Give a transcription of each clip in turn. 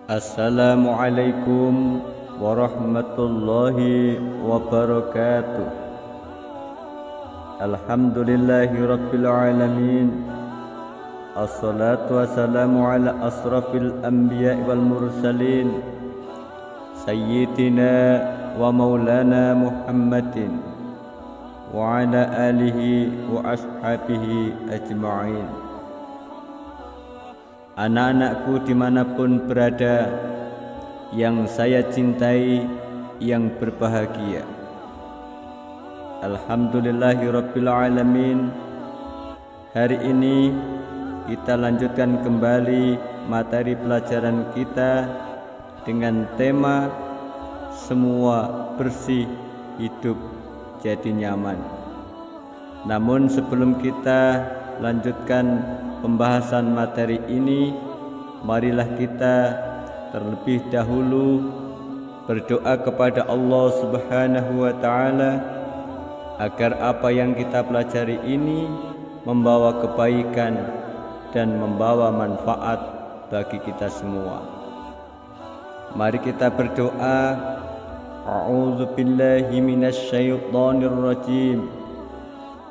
Assalamualaikum warahmatullahi wabarakatuh. Alhamdulillahi rabbil alamin. Assalatu wassalamu ala asrafil anbiya wal mursalin Sayyidina wa maulana Muhammadin wa ala alihi wa ashabihi ajma'in. Anak-anakku dimanapun berada, yang saya cintai, yang berbahagia, Alhamdulillahi rabbil alamin. Hari ini kita lanjutkan kembali materi pelajaran kita dengan tema semua bersih, hidup jadi nyaman. Namun sebelum kita lanjutkan pembahasan materi ini, marilah kita terlebih dahulu berdoa kepada Allah Subhanahu wa taala agar apa yang kita pelajari ini membawa kebaikan dan membawa manfaat bagi kita semua. Mari kita berdoa. A'udzu billahi minasyaitonir rajim.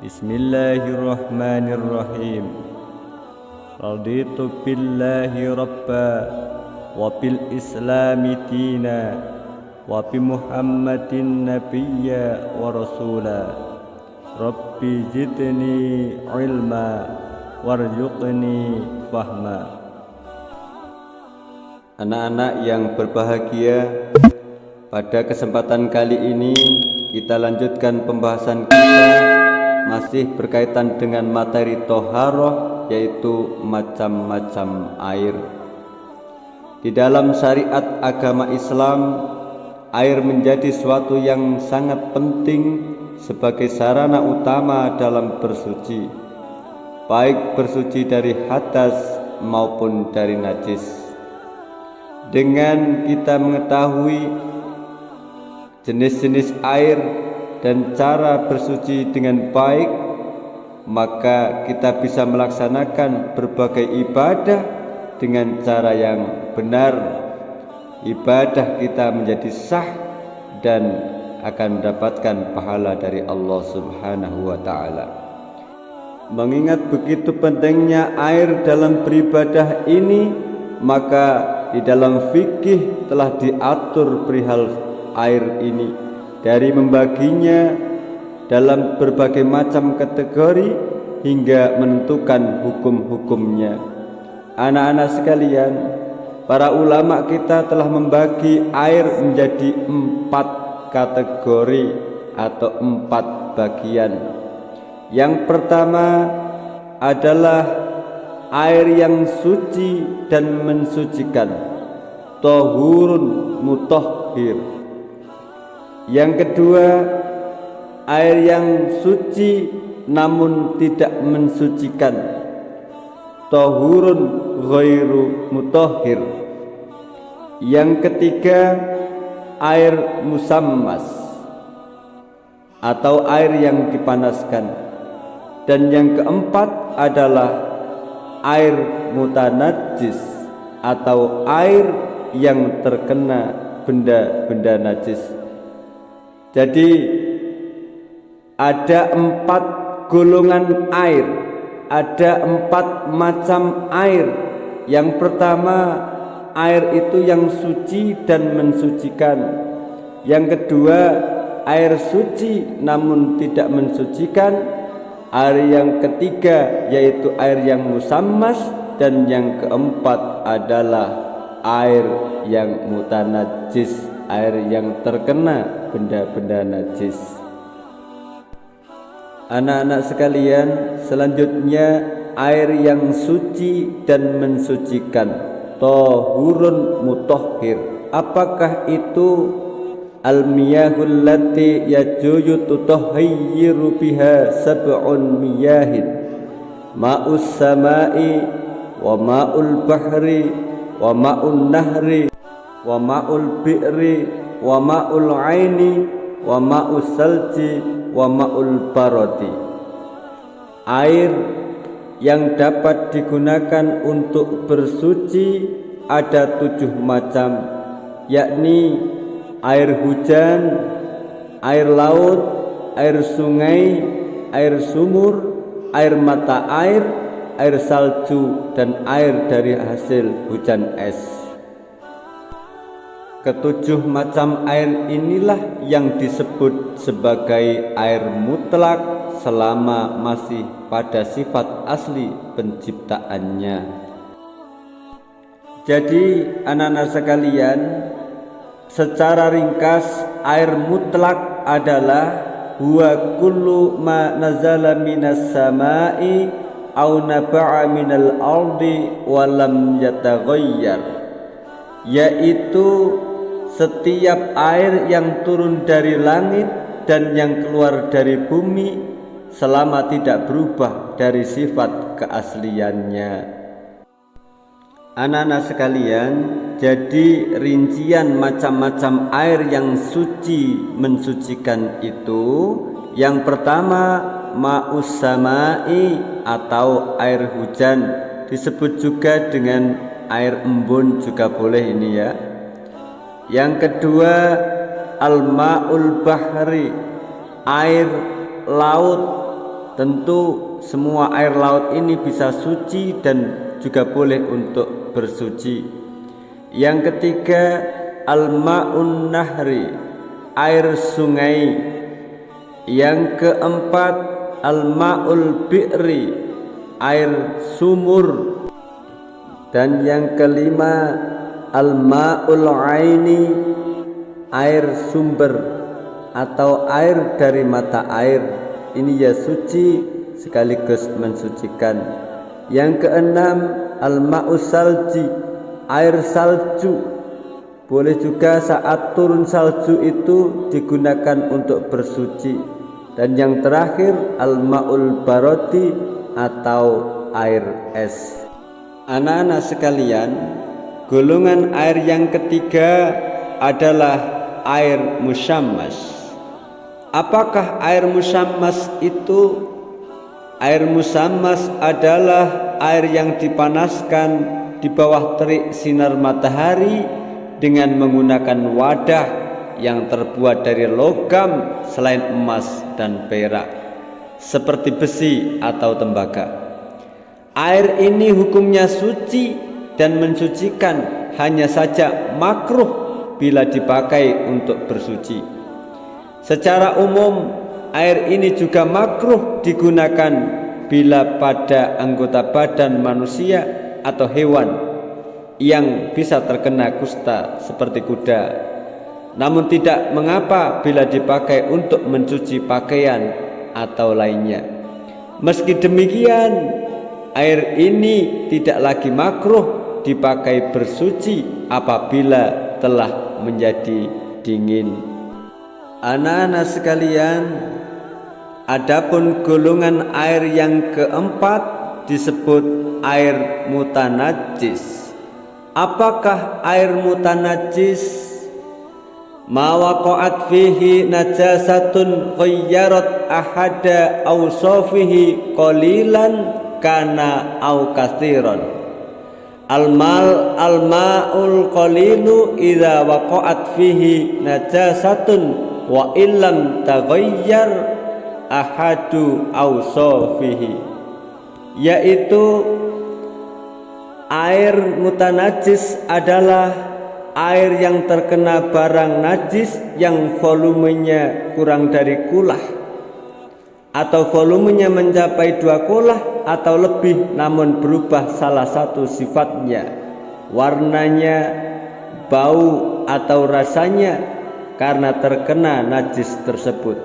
Bismillahirrahmanirrahim. Raditu billahi rabba wa bil islami dina wa bi Muhammadin nabiyya wa rasula. Rabbi zidni ilma warzuqni fahma. Anak-anak yang berbahagia, pada kesempatan kali ini kita lanjutkan pembahasan kita masih berkaitan dengan materi toharoh, yaitu macam-macam air. Di dalam syariat agama Islam, air menjadi suatu yang sangat penting sebagai sarana utama dalam bersuci, baik bersuci dari hadas maupun dari najis. Dengan kita mengetahui jenis-jenis air dan cara bersuci dengan baik, maka kita bisa melaksanakan berbagai ibadah dengan cara yang benar. Ibadah kita menjadi sah dan akan mendapatkan pahala dari Allah Subhanahu wa taala. Mengingat begitu pentingnya air dalam beribadah ini, maka di dalam fikih telah diatur perihal air ini, dari membaginya dalam berbagai macam kategori hingga menentukan hukum-hukumnya. Anak-anak sekalian, para ulama kita telah membagi air menjadi 4 kategori atau 4 bagian. Yang pertama adalah air yang suci dan mensucikan, tahurun mutahhir. Yang kedua, air yang suci namun tidak mensucikan, tahurun ghairu mutahhir. Yang ketiga, air musammas atau air yang dipanaskan. Dan yang keempat adalah air mutanajjis atau air yang terkena benda-benda najis. Jadi ada 4 golongan air, ada 4 macam air. Yang pertama, air itu yang suci dan mensucikan. Yang kedua, air suci namun tidak mensucikan. Air yang ketiga yaitu air yang musammas. Dan yang keempat adalah air yang mutanajjis, air yang terkena benda-benda najis. Anak-anak sekalian, selanjutnya air yang suci dan mensucikan, tahurun mutahhir. Apakah itu? Al-miyahul lati yajuju tutahhiru biha sab'un miyahin, ma'us samai wa ma'ul bahri wa ma'un nahri wa ma'ul bi'ri wa ma'ul aini wa ma'us salji wa ma'ul barati. Air yang dapat digunakan untuk bersuci ada 7 macam, yakni air hujan, air laut, air sungai, air sumur, air mata air, air salju, dan air dari hasil hujan es. Ketujuh macam air inilah yang disebut sebagai air mutlak selama masih pada sifat asli penciptaannya. Jadi anak-anak sekalian, secara ringkas air mutlak adalah huwa kullu ma nazala minas samai au naba'a minal ardi wa lam yataghayyar, yaitu setiap air yang turun dari langit dan yang keluar dari bumi selama tidak berubah dari sifat keasliannya. Anak-anak sekalian, jadi rincian macam-macam air yang suci mensucikan itu, yang pertama ma'us samai atau air hujan, disebut juga dengan air embun juga boleh ini ya. Yang kedua al-ma'ul bahri, air laut. Tentu semua air laut ini bisa suci dan juga boleh untuk bersuci. Yang ketiga al-ma'un nahri, air sungai. Yang keempat al-ma'ul bi'ri, air sumur. Dan yang kelima al-ma'ul aini, air sumber atau air dari mata air. Ini ya suci sekaligus mensucikan. Yang keenam al-ma'us salji, air salju. Boleh juga saat turun salju itu digunakan untuk bersuci. Dan yang terakhir al-ma'ul barodi atau air es. Anak-anak sekalian, golongan air yang ketiga adalah air musyammas. Apakah air musyammas itu? Air musyammas adalah air yang dipanaskan di bawah terik sinar matahari dengan menggunakan wadah yang terbuat dari logam selain emas dan perak, seperti besi atau tembaga. Air ini hukumnya suci dan mensucikan, hanya saja makruh bila dipakai untuk bersuci. Secara umum air ini juga makruh digunakan bila pada anggota badan manusia atau hewan yang bisa terkena kusta seperti kuda. Namun tidak mengapa bila dipakai untuk mencuci pakaian atau lainnya. Meski demikian, air ini tidak lagi makruh dipakai bersuci apabila telah menjadi dingin. Anak-anak sekalian, adapun golongan air yang keempat disebut air mutanajjis. Apakah air mutanajjis? Ma waqa'at fihi najasatun ghayyarat ahada awsafihi qalilan kana au katsiran. Al-ma'ul qalilu idza waqa'at fihi najasatun wa illam taghayyar ahadu awsafihi, yaitu air mutanajis adalah air yang terkena barang najis yang volumenya kurang dari kulah atau volumenya mencapai 2 kulah atau lebih, namun berubah salah satu sifatnya, warnanya, bau atau rasanya karena terkena najis tersebut.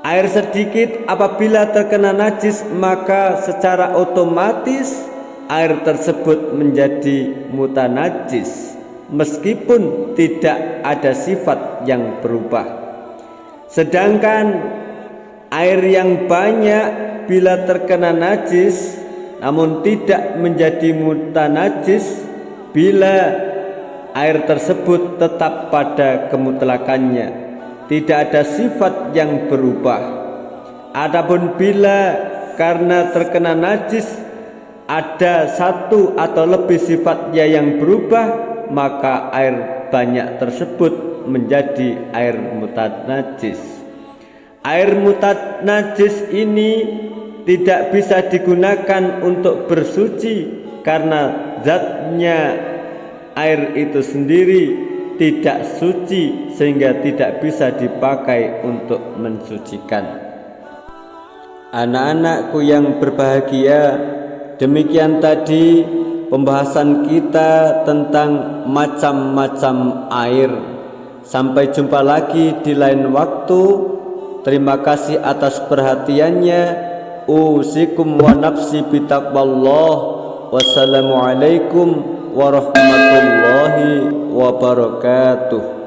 Air sedikit apabila terkena najis, maka secara otomatis air tersebut menjadi mutanajis meskipun tidak ada sifat yang berubah. Sedangkan air yang banyak bila terkena najis namun tidak menjadi mutanajis bila air tersebut tetap pada kemutlakannya, tidak ada sifat yang berubah. Adapun bila karena terkena najis ada satu atau lebih sifatnya yang berubah, maka air banyak tersebut menjadi air mutanajis. Air mutanajis ini tidak bisa digunakan untuk bersuci karena zatnya air itu sendiri tidak suci sehingga tidak bisa dipakai untuk mensucikan. Anak-anakku yang berbahagia, demikian tadi pembahasan kita tentang macam-macam air. Sampai jumpa lagi di lain waktu. Terima kasih atas perhatiannya. Usikum wa nafsi bitaqwallah. Wassalamualaikum warahmatullahi wabarakatuh.